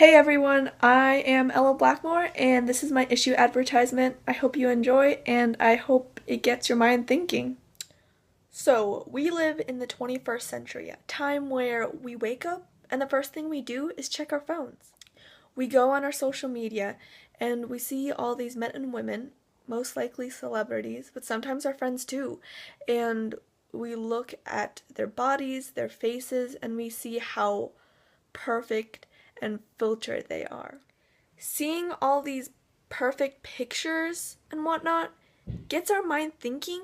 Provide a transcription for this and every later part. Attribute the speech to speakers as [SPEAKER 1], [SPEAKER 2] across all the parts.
[SPEAKER 1] Hey everyone, I am Ella Blackmore, and this is my issue advertisement. I hope you enjoy, and I hope it gets your mind thinking. So, we live in the 21st century, a time where we wake up, and the first thing we do is check our phones. We go on our social media, and we see all these men and women, most likely celebrities, but sometimes our friends too, and we look at their bodies, their faces, and we see how perfect and filtered they are. Seeing all these perfect pictures and whatnot gets our mind thinking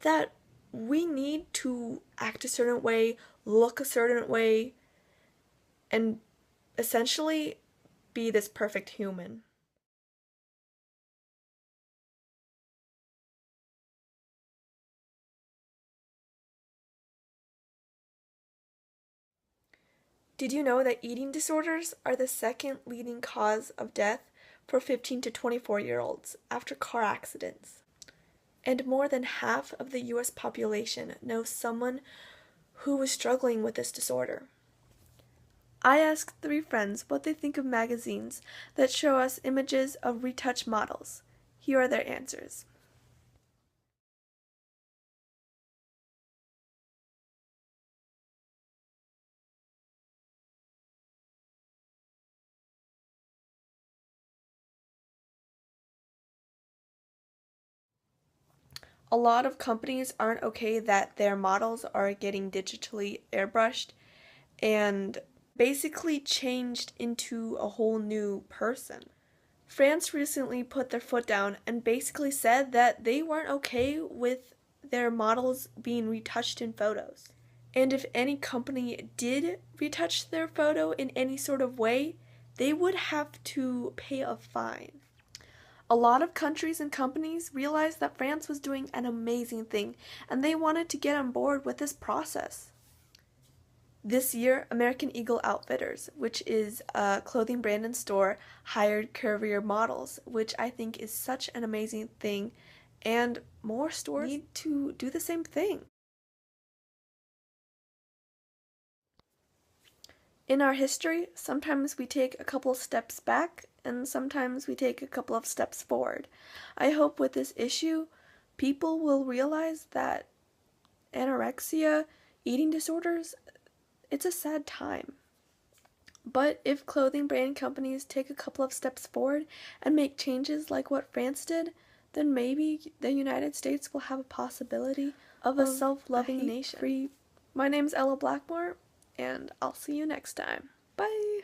[SPEAKER 1] that we need to act a certain way, look a certain way, and essentially be this perfect human. Did you know that eating disorders are the second leading cause of death for 15 to 24-year-olds after car accidents? And more than half of the US population knows someone who was struggling with this disorder. I asked three friends what they think of magazines that show us images of retouched models. Here are their answers. A lot of companies aren't okay that their models are getting digitally airbrushed and basically changed into a whole new person. France recently put their foot down and basically said that they weren't okay with their models being retouched in photos. And if any company did retouch their photo in any sort of way, they would have to pay a fine. A lot of countries and companies realized that France was doing an amazing thing, and they wanted to get on board with this process. This year, American Eagle Outfitters, which is a clothing brand and store, hired curvier models, which I think is such an amazing thing, and more stores need to do the same thing. In our history, sometimes we take a couple of steps back, and sometimes we take a couple of steps forward. I hope with this issue, people will realize that anorexia, eating disorders, it's a sad time. But if clothing brand companies take a couple of steps forward and make changes like what France did, then maybe the United States will have a possibility of a self-loving nation. My name's Ella Blackmore, and I'll see you next time. Bye!